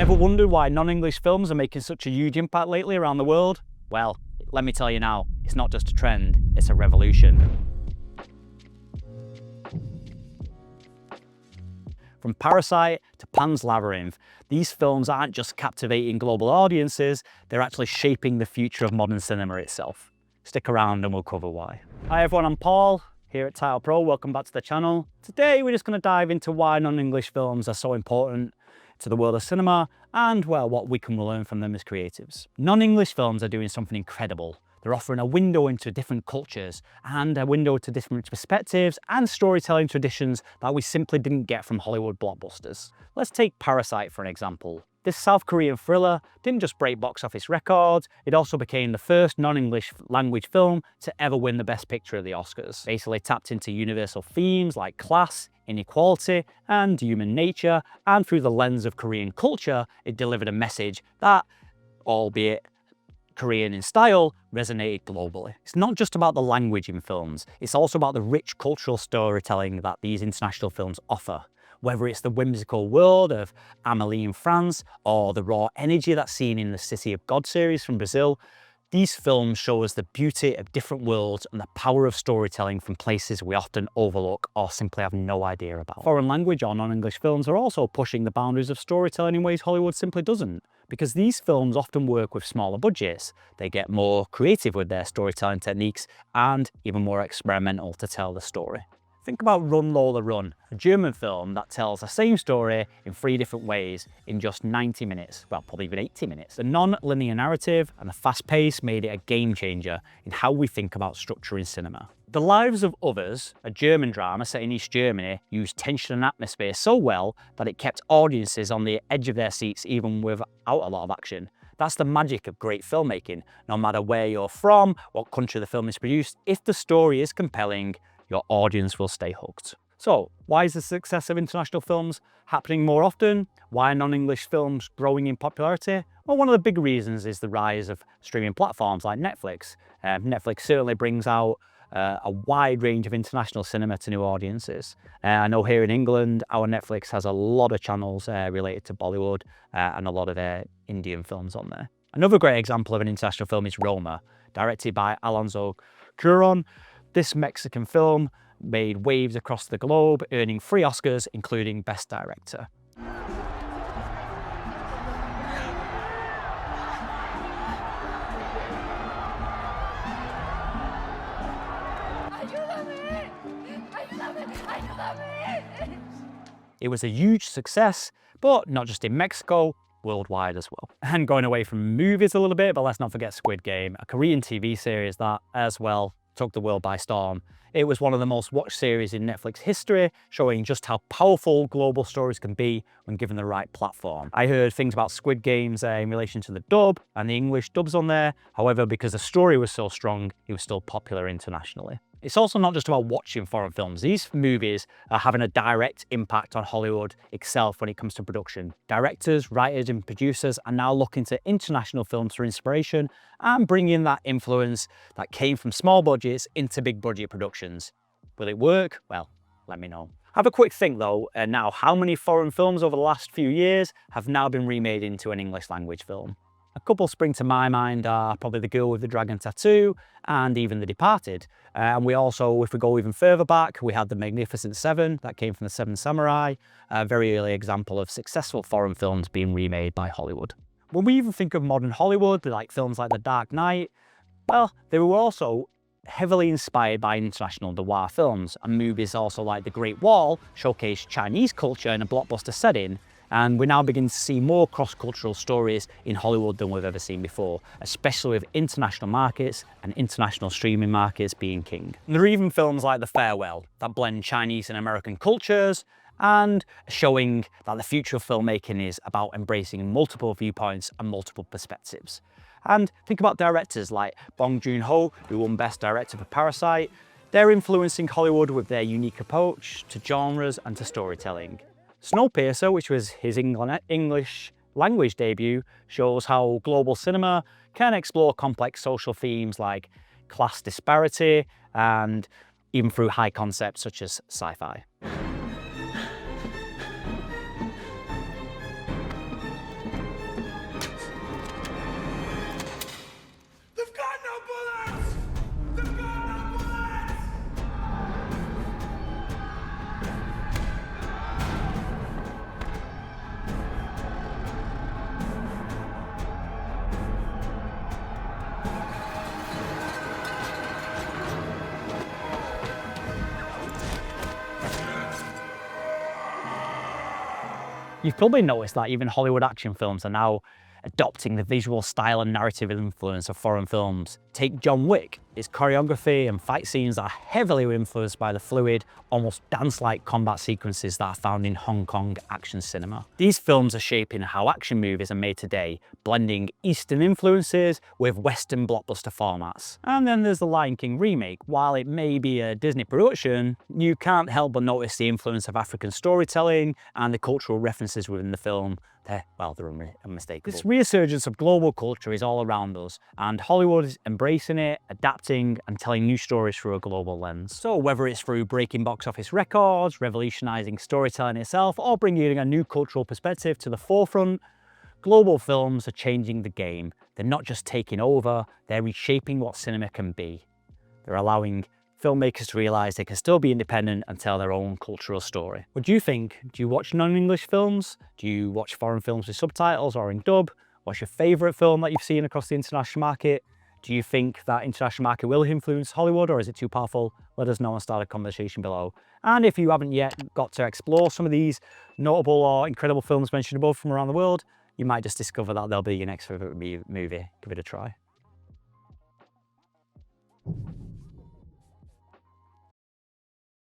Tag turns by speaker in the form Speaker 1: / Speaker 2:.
Speaker 1: Ever wondered why non-English films are making such a huge impact lately around the world? Well, let me tell you now, it's not just a trend, it's a revolution. From Parasite to Pan's Labyrinth, these films aren't just captivating global audiences, they're actually shaping the future of modern cinema itself. Stick around and we'll cover why. Hi everyone, I'm Paul, here at Title Pro, welcome back to the channel. Today we're just going to dive into why non-English films are so important to the world of cinema and, well, what we can learn from them as creatives. Non-English films are doing something incredible. They're offering a window into different cultures and a window to different perspectives and storytelling traditions that we simply didn't get from Hollywood blockbusters. Let's take Parasite for an example. This South Korean thriller didn't just break box office records, it also became the first non-English language film to ever win the Best Picture at the Oscars. Basically tapped into universal themes like class, inequality, and human nature, and through the lens of Korean culture, it delivered a message that, albeit Korean in style, resonated globally. It's not just about the language in films, it's also about the rich cultural storytelling that these international films offer. Whether it's the whimsical world of Amelie in France or the raw energy that's seen in the City of God series from Brazil, these films show us the beauty of different worlds and the power of storytelling from places we often overlook or simply have no idea about. Foreign language or non-English films are also pushing the boundaries of storytelling in ways Hollywood simply doesn't. Because these films often work with smaller budgets, they get more creative with their storytelling techniques and even more experimental to tell the story. Think about Run Lola Run, a German film that tells the same story in 3 different ways in just 90 minutes, well, probably even 80 minutes. The non-linear narrative and the fast pace made it a game changer in how we think about structure in cinema. The Lives of Others, a German drama set in East Germany, used tension and atmosphere so well that it kept audiences on the edge of their seats even without a lot of action. That's the magic of great filmmaking. No matter where you're from, what country the film is produced, if the story is compelling, your audience will stay hooked. So, why is the success of international films happening more often? Why are non-English films growing in popularity? Well, one of the big reasons is the rise of streaming platforms like Netflix. Netflix certainly brings out a wide range of international cinema to new audiences. I know here in England, our Netflix has a lot of channels related to Bollywood and a lot of Indian films on there. Another great example of an international film is Roma, directed by Alonso Cuarón. This Mexican film made waves across the globe, earning 3 Oscars, including Best Director. It was a huge success, but not just in Mexico, worldwide as well. And going away from movies a little bit, but let's not forget Squid Game, a Korean TV series that, as well, took the world by storm. It was one of the most watched series in Netflix history, showing just how powerful global stories can be when given the right platform. I heard things about Squid Games in relation to the dub and the English dubs on there. However, because the story was so strong, it was still popular internationally. It's also not just about watching foreign films. These movies are having a direct impact on Hollywood itself when it comes to production. Directors, writers and producers are now looking to international films for inspiration and bringing that influence that came from small budgets into big budget productions. Will it work? Well, let me know. Have a quick think though, now how many foreign films over the last few years have now been remade into an English language film? A couple spring to my mind are probably The Girl with the Dragon Tattoo and even The Departed. And we also, if we go even further back, we had The Magnificent Seven, that came from The Seven Samurai, a very early example of successful foreign films being remade by Hollywood. When we even think of modern Hollywood, like films like The Dark Knight, well, they were also heavily inspired by international noir films, and movies also like The Great Wall showcased Chinese culture in a blockbuster setting. And we now begin to see more cross-cultural stories in Hollywood than we've ever seen before, especially with international markets and international streaming markets being king. And there are even films like The Farewell that blend Chinese and American cultures and showing that the future of filmmaking is about embracing multiple viewpoints and multiple perspectives. And think about directors like Bong Joon-ho, who won Best Director for Parasite. They're influencing Hollywood with their unique approach to genres and to storytelling. Snowpiercer, which was his English language debut, shows how global cinema can explore complex social themes like class disparity and even through high concepts such as sci-fi. You've probably noticed that even Hollywood action films are now adopting the visual style and narrative influence of foreign films. Take John Wick. Its choreography and fight scenes are heavily influenced by the fluid, almost dance-like combat sequences that are found in Hong Kong action cinema. These films are shaping how action movies are made today, blending Eastern influences with Western blockbuster formats. And then there's the Lion King remake. While it may be a Disney production, you can't help but notice the influence of African storytelling and the cultural references within the film. They're unmistakable. This resurgence of global culture is all around us, and Hollywood is embracing it, adapting and telling new stories through a global lens. So whether it's through breaking box office records, revolutionizing storytelling itself, or bringing a new cultural perspective to the forefront, global films are changing the game. They're not just taking over, they're reshaping what cinema can be. They're allowing filmmakers to realize they can still be independent and tell their own cultural story. What do you think? Do you watch non-English films? Do you watch foreign films with subtitles or in dub? What's your favorite film that you've seen across the international market? Do you think that international market will influence Hollywood, or is it too powerful? Let us know and start a conversation below. And if you haven't yet got to explore some of these notable or incredible films mentioned above from around the world, you might just discover that they'll be your next favorite movie. Give it a try.